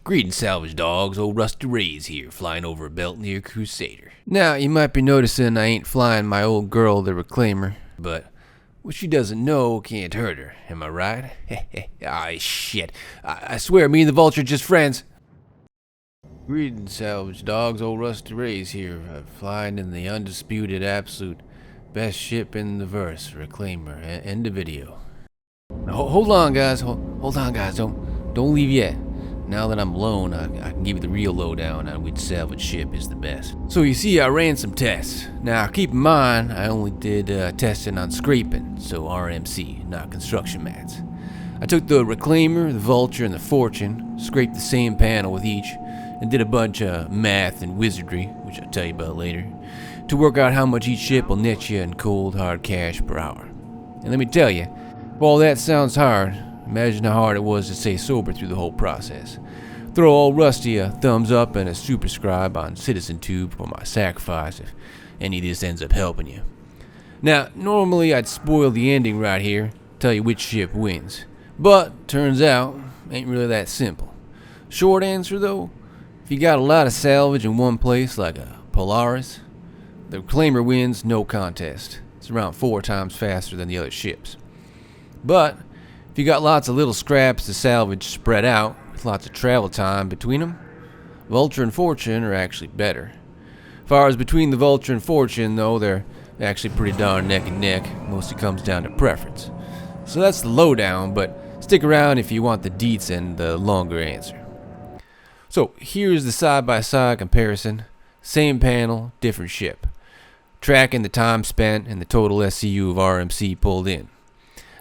Greetings, salvage dogs. Old Rusty Ray's here, flying over a belt near Crusader. Now, you might be noticing I ain't flying my old girl, the Reclaimer, but what she doesn't know can't hurt her. Am I right? Ah, shit. I swear, me and the Vulture are just friends. Greetings, salvage dogs. Old Rusty Ray's here, flying in the undisputed, absolute best ship in the verse, Reclaimer. End of video. Hold on, guys. Hold on, guys. Don't leave yet. Now that I'm alone, I can give you the real lowdown on which salvage ship is the best. So you see, I ran some tests. Now keep in mind, I only did testing on scraping, so RMC, not construction mats. I took the Reclaimer, the Vulture, and the Fortune, scraped the same panel with each, and did a bunch of math and wizardry, which I'll tell you about later, to work out how much each ship will net you in cold, hard cash per hour. And let me tell you, if all that sounds hard, imagine how hard it was to stay sober through the whole process. Throw old Rusty a thumbs up and a subscribe on CitizenTube for my sacrifice if any of this ends up helping you. Now, normally I'd spoil the ending right here, tell you which ship wins. But, turns out, ain't really that simple. Short answer though, if you got a lot of salvage in one place like a Polaris, the Reclaimer wins no contest. It's around 4 times faster than the other ships. But if you got lots of little scraps to salvage spread out, with lots of travel time between them, Vulture and Fortune are actually better. As far as between the Vulture and Fortune, though, they're actually pretty darn neck and neck. Mostly comes down to preference. So that's the lowdown, but stick around if you want the deets and the longer answer. So here's the side-by-side comparison. Same panel, different ship. Tracking the time spent and the total SCU of RMC pulled in.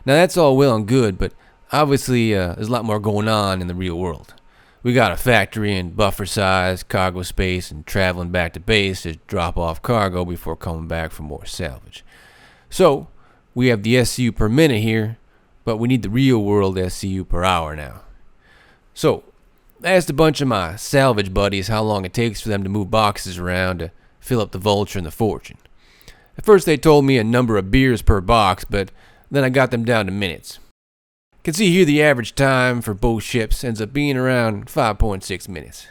Now that's all well and good, but obviously there's a lot more going on in the real world. We got a factory and buffer size, cargo space, and traveling back to base to drop off cargo before coming back for more salvage. So we have the SCU per minute here, but we need the real world SCU per hour now. So I asked a bunch of my salvage buddies how long it takes for them to move boxes around to fill up the Vulture and the Fortune. At first they told me a number of beers per box, but then I got them down to minutes. You can see here the average time for both ships ends up being around 5.6 minutes.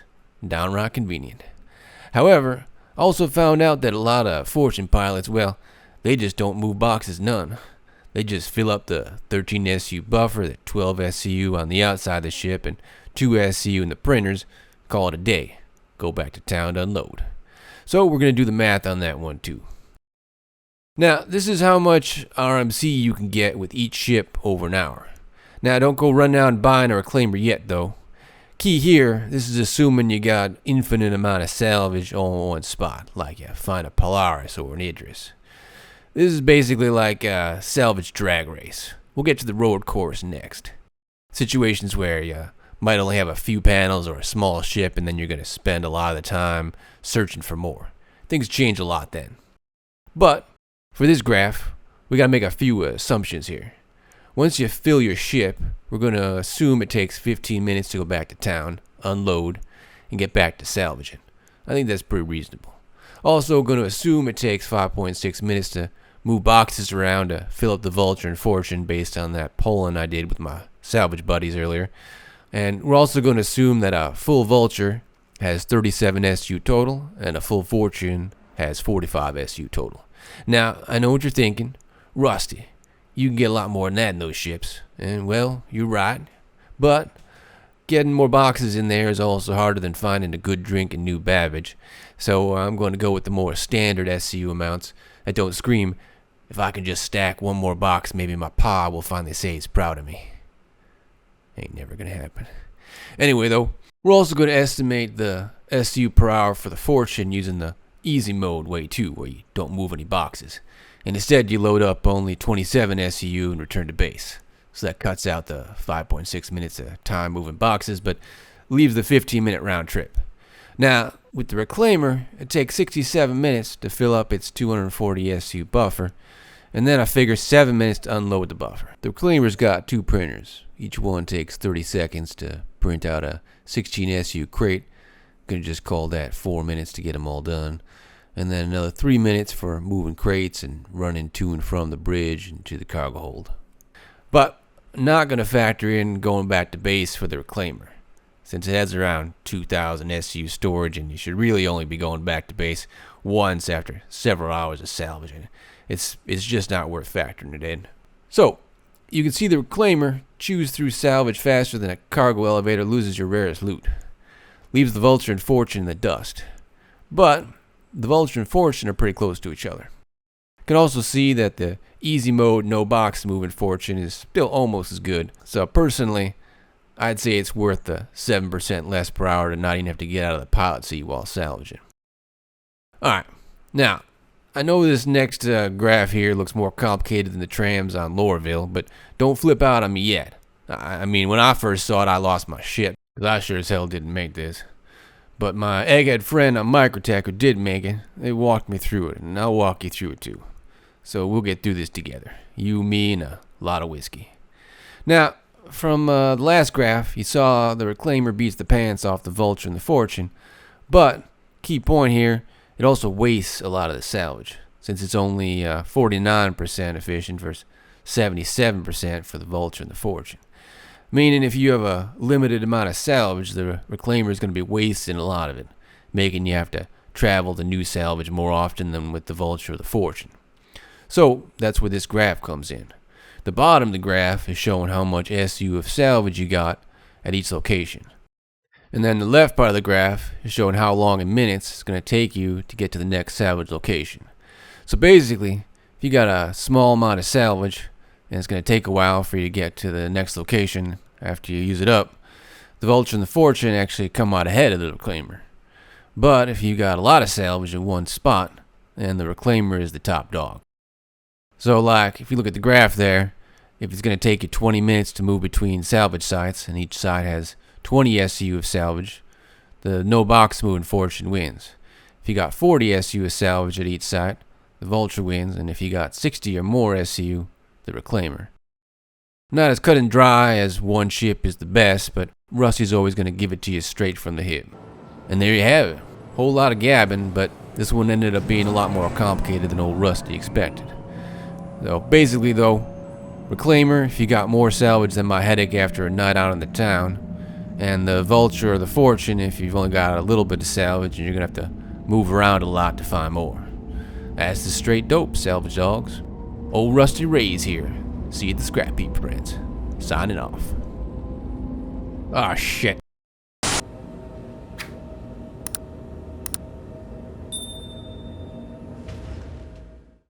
Downright convenient. However, I also found out that a lot of Fortune pilots, well, they just don't move boxes none. They just fill up the 13 SCU buffer, the 12 SCU on the outside of the ship, and 2 SCU in the printers, call it a day. Go back to town to unload. So we're going to do the math on that one too. Now, this is how much RMC you can get with each ship over an hour. Now, don't go run out and buying a Reclaimer yet, though. Key here, this is assuming you got infinite amount of salvage all in one spot, like you find a Polaris or an Idris. This is basically like a salvage drag race. We'll get to the road course next. Situations where you might only have a few panels or a small ship, and then you're going to spend a lot of the time searching for more. Things change a lot then. But for this graph, we got to make a few assumptions here. Once you fill your ship, we're going to assume it takes 15 minutes to go back to town, unload, and get back to salvaging. I think that's pretty reasonable. Also going to assume it takes 5.6 minutes to move boxes around to fill up the Vulture and Fortune based on that polling I did with my salvage buddies earlier. And we're also going to assume that a full Vulture has 37 SU total and a full Fortune has 45 SU total. Now, I know what you're thinking. Rusty, you can get a lot more than that in those ships. And, well, you're right. But getting more boxes in there is also harder than finding a good drink and new babbage. So I'm going to go with the more standard SCU amounts that don't scream, if I can just stack one more box, maybe my pa will finally say he's proud of me. Ain't never going to happen. Anyway, though, we're also going to estimate the SCU per hour for the Fortune using the easy mode way too, where you don't move any boxes. And instead you load up only 27 SCU and return to base. So that cuts out the 5.6 minutes of time moving boxes, but leaves the 15-minute round trip. Now, with the Reclaimer, it takes 67 minutes to fill up its 240 SCU buffer, and then I figure 7 minutes to unload the buffer. The Reclaimer's got 2 printers. Each one takes 30 seconds to print out a 16 SCU crate. Gonna just call that 4 minutes to get them all done. And then another 3 minutes for moving crates and running to and from the bridge and to the cargo hold. But not gonna factor in going back to base for the Reclaimer. since it has around 2,000 SU storage, and you should really only be going back to base once after several hours of salvaging. It's just not worth factoring it in. So, you can see the Reclaimer chews through salvage faster than a cargo elevator loses your rarest loot. Leaves the Vulture and Fortune in the dust. But the Vulture and Fortune are pretty close to each other. You can also see that the easy mode, no box moving Fortune is still almost as good. So personally, I'd say it's worth the 7% less per hour to not even have to get out of the pilot seat while salvaging. Alright, now, I know this next graph here looks more complicated than the trams on Lorville, but don't flip out on me yet. I mean, when I first saw it, I lost my shit, because I sure as hell didn't make this. But my egghead friend on Microtech who did make it, they walked me through it, and I'll walk you through it too. So we'll get through this together. You, me, and a lot of whiskey. Now, from the last graph, you saw the Reclaimer beats the pants off the Vulture and the Fortune, but, key point here, it also wastes a lot of the salvage, since it's only 49% efficient versus 77% for the Vulture and the Fortune. Meaning if you have a limited amount of salvage, the Reclaimer is going to be wasting a lot of it, making you have to travel to new salvage more often than with the Vulture or the Fortune. So that's where this graph comes in. The bottom of the graph is showing how much SU of salvage you got at each location. And then the left part of the graph is showing how long in minutes it's going to take you to get to the next salvage location. So basically, if you got a small amount of salvage, and it's going to take a while for you to get to the next location after you use it up, the Vulture and the Fortune actually come out ahead of the Reclaimer. But if you got a lot of salvage in one spot, then the Reclaimer is the top dog. So like, if you look at the graph there, if it's going to take you 20 minutes to move between salvage sites, and each site has 20 SU of salvage, the no box moving Fortune wins. If you got 40 SU of salvage at each site, the Vulture wins, and if you got 60 or more SU, the Reclaimer. Not as cut and dry as one ship is the best, but Rusty's always going to give it to you straight from the hip. And there you have it. Whole lot of gabbing, but this one ended up being a lot more complicated than old Rusty expected. So basically though, Reclaimer if you got more salvage than my headache after a night out in the town, and the Vulture or the Fortune if you've only got a little bit of salvage and you're going to have to move around a lot to find more. That's the straight dope, salvage dogs. Old Rusty Ray's here. See you at the scrap heap, friends. Signing off. Ah, shit.